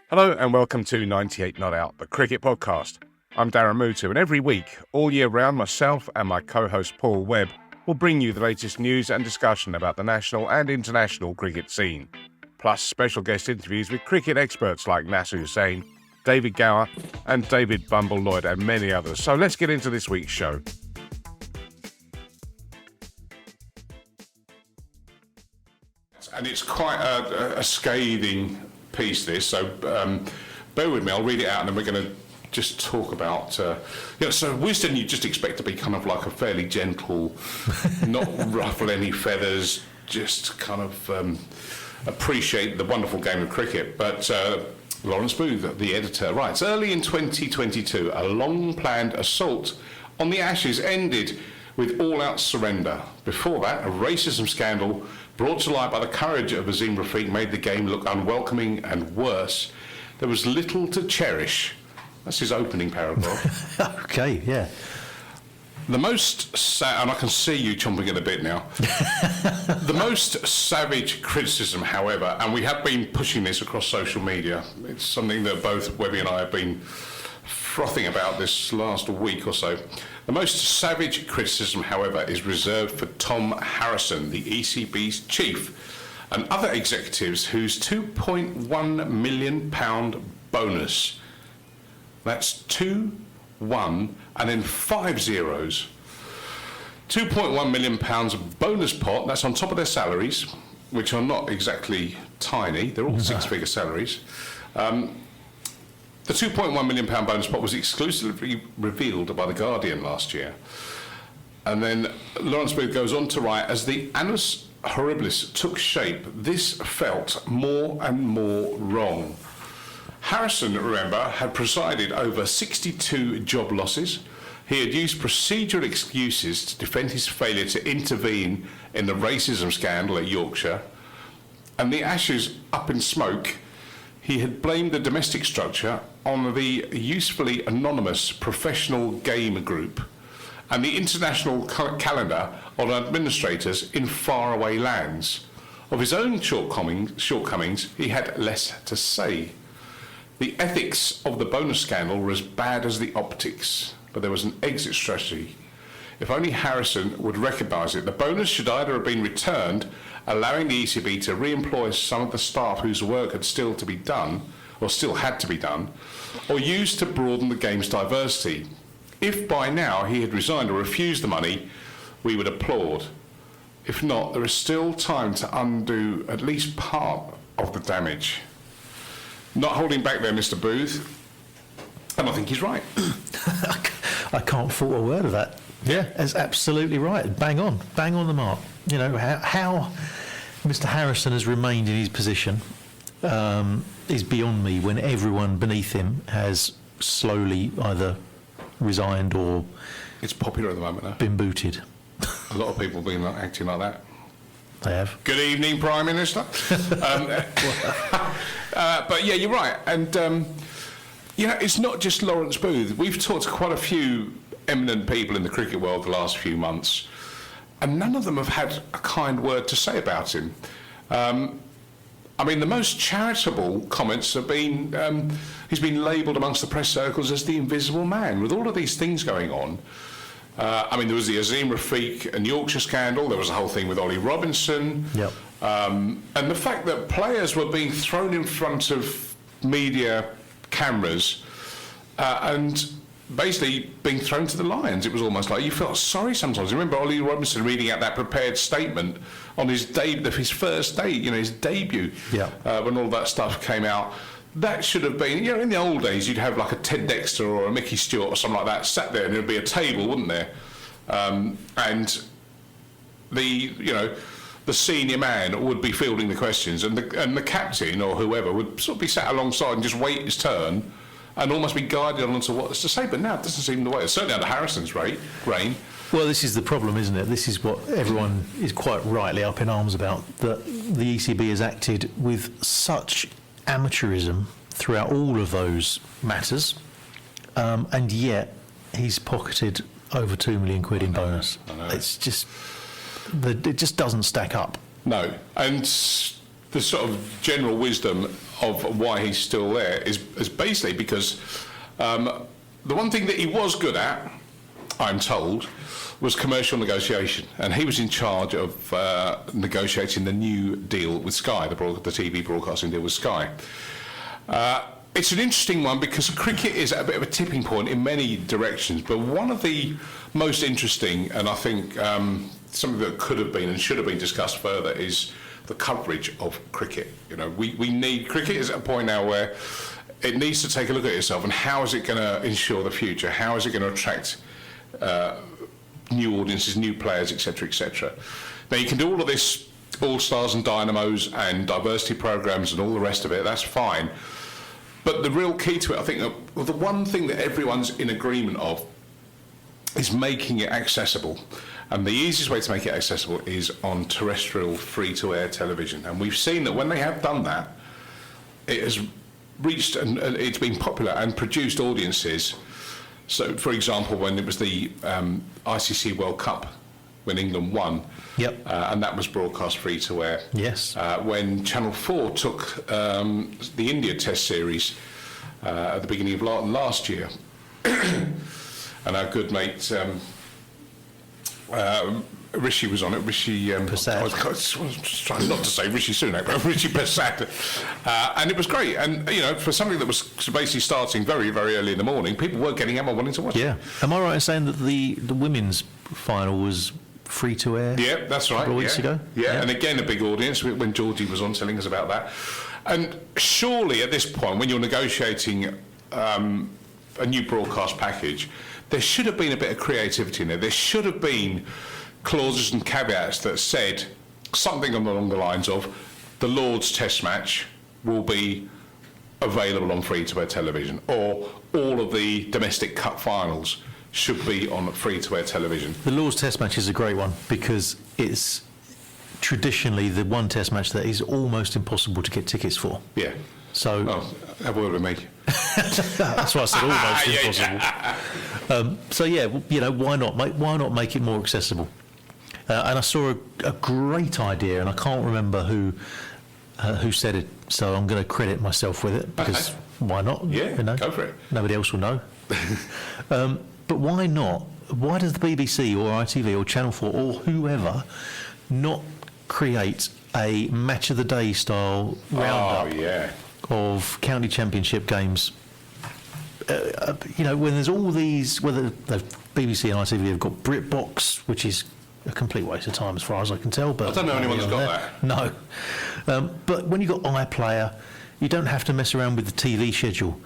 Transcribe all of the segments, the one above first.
Hello and welcome to 98 Not Out, the cricket podcast. I'm Darren Mutu, and every week, all year round, myself and my co-host Paul Webb will bring you the latest news and discussion about the national and international cricket scene. Plus special guest interviews with cricket experts like Nasser Hussain, David Gower and David Bumble-Lloyd and many others. So let's get into this week's show. And it's quite a scathing piece, this, so bear with me, I'll read it out and then we're going to just talk about so Wisden you just expect to be kind of like a fairly gentle, not ruffle any feathers, just kind of appreciate the wonderful game of cricket. But Lawrence Booth, the editor, writes, early in 2022 a long-planned assault on the Ashes ended with all-out surrender. Before that, a racism scandal brought to light by the courage of Azim Rafiq made the game look unwelcoming, and worse, there was little to cherish. That's his opening paragraph. Okay, yeah. The most and I can see you chomping at the bit now. The most savage criticism, however, and we have been pushing this across social media, it's something that both Webby and I have been frothing about this last week or so. The most savage criticism, however, is reserved for Tom Harrison, the ECB's chief, and other executives whose £2.1 million bonus, that's 2, 1, and then 5 zeros, £2.1 million bonus pot, that's on top of their salaries, which are not exactly tiny, they're all six-figure salaries. The £2.1 million bonus pot was exclusively revealed by The Guardian last year. And then Lawrence Booth goes on to write, as the annus horribilis took shape, this felt more and more wrong. Harrison, remember, had presided over 62 job losses. He had used procedural excuses to defend his failure to intervene in the racism scandal at Yorkshire. And the Ashes up in smoke, he had blamed the domestic structure on the usefully anonymous professional game group and the international calendar on administrators in faraway lands. Of his own shortcomings, he had less to say. The ethics of the bonus scandal were as bad as the optics, but there was an exit strategy. If only Harrison would recognise it, the bonus should either have been returned, allowing the ECB to re-employ some of the staff whose work had still to be done, or still had to be done, or used to broaden the game's diversity. If by now he had resigned or refused the money, we would applaud. If not, there is still time to undo at least part of the damage. Not holding back there, Mr. Booth, and I think he's right. I can't fault a word of that. Yeah, that's absolutely right. Bang on the mark. You know, how Mr. Harrison has remained in his position is beyond me, when everyone beneath him has slowly either resigned or... It's popular at the moment, though. ...been booted. A lot of people have been acting like that. They have. Good evening, Prime Minister. But yeah, you're right. And, it's not just Lawrence Booth. We've talked to quite a few eminent people in the cricket world the last few months, and none of them have had a kind word to say about him. The most charitable comments have been, he's been labelled amongst the press circles as the invisible man. With all of these things going on, there was the Azim Rafiq and Yorkshire scandal, there was a whole thing with Ollie Robinson, yep. And the fact that players were being thrown in front of media cameras and basically being thrown to the lions. It was almost like you felt sorry sometimes. I remember Ollie Robinson reading out that prepared statement on his first day, his debut, when all that stuff came out. That should have been, in the old days, you'd have like a Ted Dexter or a Mickey Stewart or something like that sat there, and there'd be a table, wouldn't there? And the senior man would be fielding the questions, and the captain or whoever would sort of be sat alongside and just wait his turn and almost be guided on to what to say. But now it doesn't seem the way. Certainly under Harrison's reign. Well, this is the problem, isn't it? This is what everyone is quite rightly up in arms about, that the ECB has acted with such amateurism throughout all of those matters, and yet he's pocketed over £2 million in bonus. I know. It's just, it just doesn't stack up. No, and the sort of general wisdom of why he's still there is basically because the one thing that he was good at, I'm told, was commercial negotiation, and he was in charge of negotiating the new deal with Sky, the TV broadcasting deal with Sky. It's an interesting one because cricket is at a bit of a tipping point in many directions, but one of the most interesting, and I think something that could have been and should have been discussed further, is the coverage of cricket. You know, we need, cricket is at a point now where it needs to take a look at itself and how is it going to ensure the future? How is it going to attract new audiences, new players, etc., etc. Now, you can do all of this, all-stars and dynamos and diversity programs and all the rest of it, that's fine. But the real key to it, I think, the one thing that everyone's in agreement of is making it accessible. And the easiest way to make it accessible is on terrestrial free-to-air television. And we've seen that when they have done that, it has reached and it's been popular and produced audiences. So, for example, when it was the ICC World Cup, when England won, yep. And that was broadcast free-to-air. Yes. When Channel 4 took the India Test Series at the beginning of last year, and our good mate Rishi was on it. Rishi Persad. I was trying not to say Rishi Sunak, but Rishi Persad, and it was great. And you know, for something that was basically starting very, very early in the morning, people were getting up and wanting to watch it. Yeah. Am I right in saying that the women's final was free to air? Yeah, that's right. A couple of weeks ago. Yeah, and again a big audience when Georgie was on telling us about that. And surely at this point, when you're negotiating a new broadcast package, there should have been a bit of creativity in there. There should have been clauses and caveats that said something along the lines of the Lord's Test match will be available on free-to-air television, or all of the domestic cup finals should be on free-to-air television. The Lord's Test match is a great one because it's traditionally the one Test match that is almost impossible to get tickets for. Yeah. So have a word with me. That's why I said almost impossible. So yeah, you know, why not make it more accessible? And I saw a great idea, and I can't remember who said it, so I'm going to credit myself with it because why not? Yeah, you know? go for it. Nobody else will know. But why not? Why does the BBC or ITV or Channel 4 or whoever not create a match of the day style roundup of county championship games? You know, when there's all these, whether the BBC and ITV have got BritBox, which is a complete waste of time as far as I can tell. But I don't know anyone's got that. No. But when you've got iPlayer, you don't have to mess around with the TV schedule.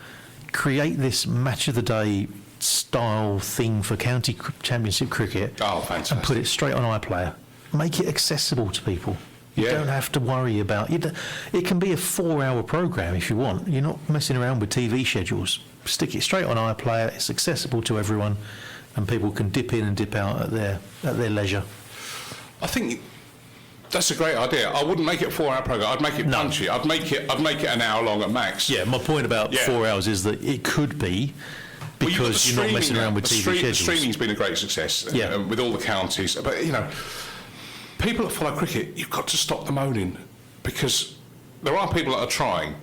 Create this match of the day style thing for county championship cricket. Oh, fantastic. And put it straight on iPlayer. Make it accessible to people. You don't have to worry about it. It can be a 4-hour programme if you want. You're not messing around with TV schedules. Stick it straight on iPlayer. It's accessible to everyone, and people can dip in and dip out at their leisure. I think that's a great idea. I wouldn't make it a 4-hour programme. I'd make it punchy. I'd make it an hour long at max. Yeah, my point about 4 hours is that it could be because you're not messing around with TV schedules. Streaming's been a great success with all the counties. But, you know, people that follow cricket, you've got to stop the moaning, because there are people that are trying.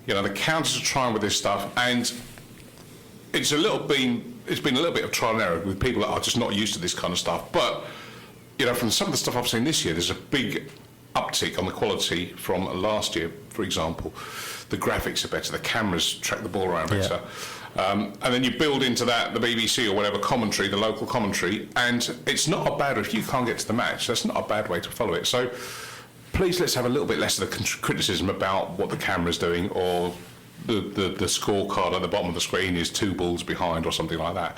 You know, the counties are trying with this stuff, and it's been a little bit of trial and error with people that are just not used to this kind of stuff. But, you know, from some of the stuff I've seen this year, there's a big uptick on the quality from last year, for example. The graphics are better, the cameras track the ball around better. And then you build into that the BBC or whatever commentary, the local commentary, and it's not a bad, if you can't get to the match, that's not a bad way to follow it. So please, let's have a little bit less of the criticism about what the camera's doing, or the scorecard at the bottom of the screen is 2 balls behind or something like that.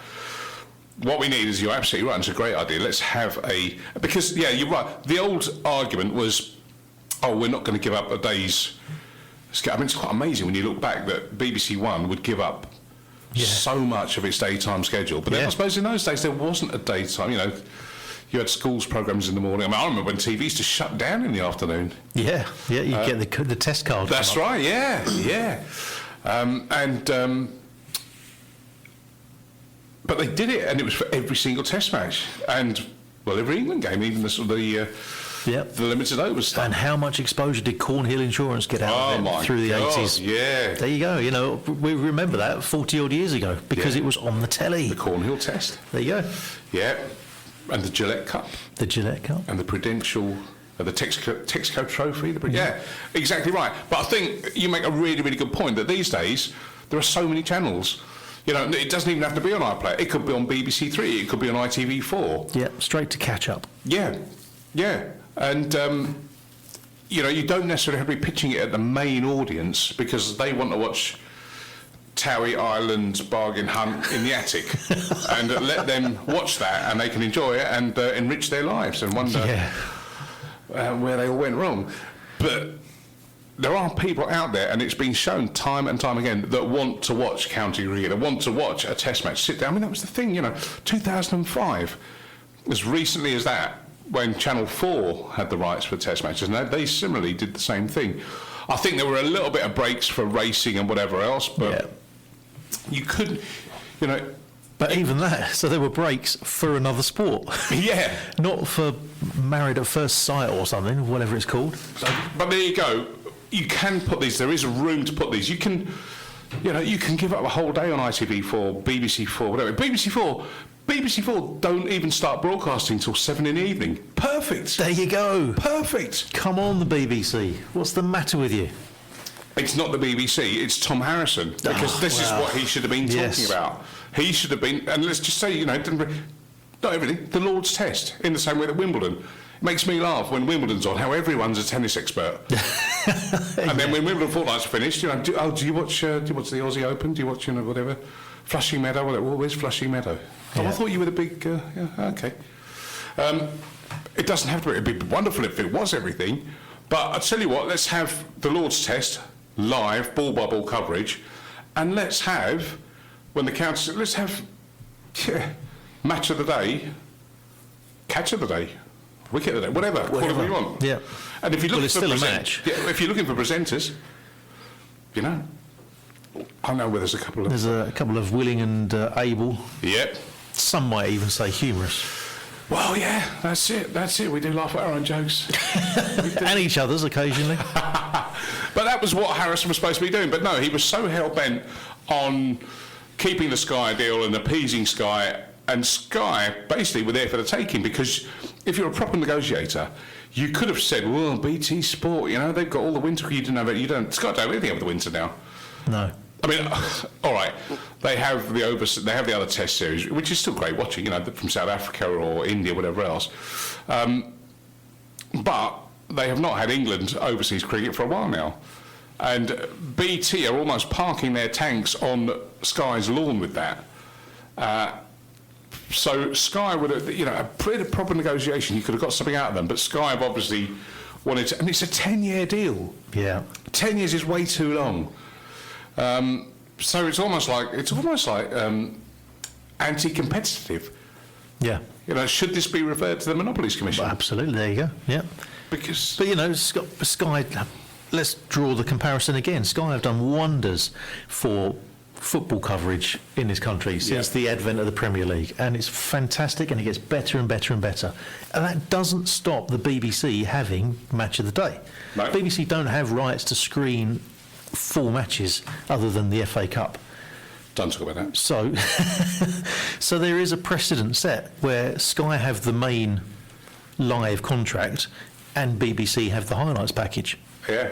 What we need is, you're absolutely right, it's a great idea. Let's have because, yeah, you're right. The old argument was, we're not going to give up a day's... I mean, it's quite amazing when you look back that BBC One would give up so much of its daytime schedule. But then I suppose in those days there wasn't a daytime, you know, you had schools programmes in the morning. I mean, I remember when TV used to shut down in the afternoon. Yeah, you get the test card. That's right, but they did it, and it was for every single test match, and, well, every England game, even the Yep. the limited overs stuff. And how much exposure did Cornhill Insurance get out of it through the 80s? Yeah. There you go. You know, we remember that 40 odd years ago because it was on the telly. The Cornhill test. There you go. Yeah. And the Gillette Cup. The Gillette Cup. And the Prudential, the Texaco Trophy. Yeah, exactly right. But I think you make a really, really good point that these days there are so many channels. You know, it doesn't even have to be on iPlayer. It could be on BBC Three. It could be on ITV4. Yeah, straight to catch up. Yeah, yeah. And, you know, you don't necessarily have to be pitching it at the main audience because they want to watch Towie Island's bargain hunt in the attic and let them watch that and they can enjoy it and enrich their lives and wonder where they all went wrong. But there are people out there, and it's been shown time and time again, that want to watch county cricket, that want to watch a test match, sit down. I mean, that was the thing, you know, 2005, as recently as that, when Channel 4 had the rights for test matches, and they similarly did the same thing. I think there were a little bit of breaks for racing and whatever else, but you couldn't, you know... But even that, so there were breaks for another sport. Yeah. Not for Married at First Sight or something, whatever it's called. But there you go. You can put these, there is a room to put these. You can, you know, you can give up a whole day on ITV4, BBC4, whatever. BBC4 don't even start broadcasting till 7 in the evening. Perfect. There you go. Perfect. Come on, the BBC. What's the matter with you? It's not the BBC, it's Tom Harrison, because this is what he should have been talking about. He should have been, and let's just say, you know, not everything, the Lord's Test, in the same way that Wimbledon. It makes me laugh when Wimbledon's on, how everyone's a tennis expert. And then when Wimbledon fortnights are finished, you know, do you watch the Aussie Open? Do you watch, you know, whatever? Flushing Meadow, whatever. Where's Flushing Meadow? Oh, I thought you were the big, okay. It doesn't have to be, it'd be wonderful if it was everything, but I'll tell you what, let's have the Lord's Test, live, ball-by-ball coverage, and let's have, when the counts, let's have match of the day, catch of the day, wicket of the day, whatever, call it what you want. Yeah. And if you look it's still a match. Yeah, if you're looking for presenters, you know, I know where there's a couple of... There's a couple of willing and able. Yep. Some might even say humorous. Well, yeah, that's it. We do laugh at our own jokes. And each other's occasionally. But that was what Harrison was supposed to be doing. But no, he was so hell-bent on keeping the Sky deal and appeasing Sky, and Sky basically were there for the taking, because if you're a proper negotiator, you could have said, well, BT Sport, you know, they've got all the winter, you didn't have it, Sky don't have anything over the winter now. No. I mean, all right, they have the other Test series, which is still great watching, you know, from South Africa or India, whatever else. But they have not had England overseas cricket for a while now. And BT are almost parking their tanks on Sky's lawn with that. So Sky would have, you know, a pretty proper negotiation, you could have got something out of them, but Sky have obviously wanted to, and it's a 10-year deal. Yeah. 10 years is way too long. So it's almost like anti-competitive. Yeah. You know, should this be referred to the Monopolies Commission? Well, absolutely, there you go. Yeah. Because... But, you know, Sky, let's draw the comparison again. Sky have done wonders for football coverage in this country since the advent of the Premier League, and it's fantastic, and it gets better and better and better. And that doesn't stop the BBC having Match of the Day. No. BBC don't have rights to screen full matches other than the FA Cup. Don't talk about that. So, so there is a precedent set where Sky have the main live contract and BBC have the highlights package. Yeah.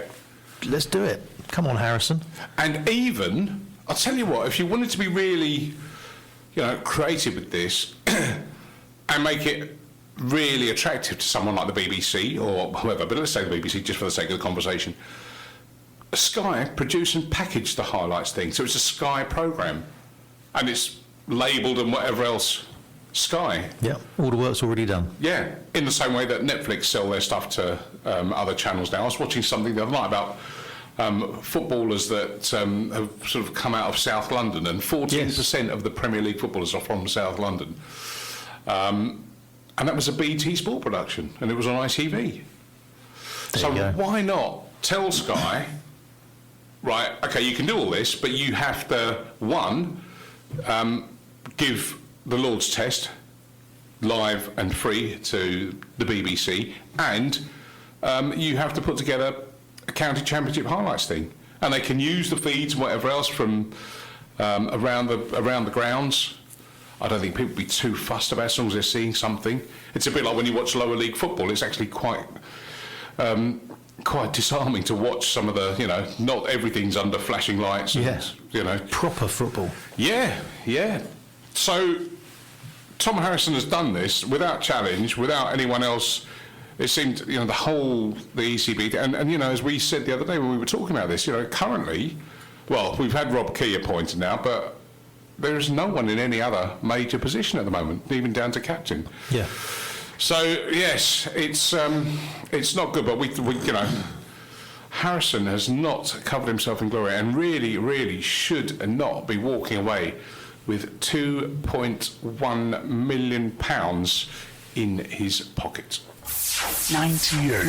Let's do it. Come on, Harrison. And even, I'll tell you what, if you wanted to be really, you know, creative with this and make it really attractive to someone like the BBC or whoever, but let's say the BBC just for the sake of the conversation, Sky produce and package the highlights thing, so it's a Sky programme, and it's labelled and whatever else Sky. Yeah, all the work's already done. Yeah, in the same way that Netflix sell their stuff to other channels now. I was watching something the other night about footballers that have sort of come out of South London, and 14% of the Premier League footballers are from South London. And that was a BT Sport production, and it was on ITV. So why not tell Sky, right, okay, you can do all this, but you have to, one, give the Lord's Test live and free to the BBC, and you have to put together a county championship highlights thing, and they can use the feeds and whatever else from around the grounds. I don't think people would be too fussed about it as long as they're seeing something. It's a bit like when you watch lower league football. It's actually quite disarming to watch some of the, not everything's under flashing lights. And, proper football. Yeah. So Tom Harrison has done this without challenge, without anyone else. It seemed, the ECB, and as we said the other day when we were talking about this, currently, well, we've had Rob Key appointed now, but there is no one in any other major position at the moment, even down to captain. Yeah. So yes, it's not good, but we Harrison has not covered himself in glory, and really should not be walking away with £2.1 million in his pocket. 98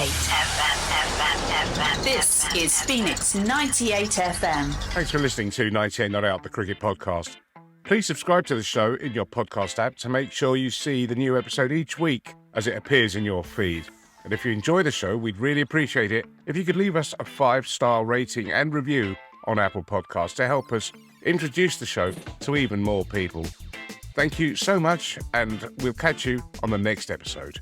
FM. This is Phoenix 98 FM. Thanks for listening to 98 Not Out, the cricket podcast. Please subscribe to the show in your podcast app to make sure you see the new episode each week as it appears in your feed. And if you enjoy the show, we'd really appreciate it if you could leave us a 5-star rating and review on Apple Podcasts to help us introduce the show to even more people. Thank you so much, and we'll catch you on the next episode.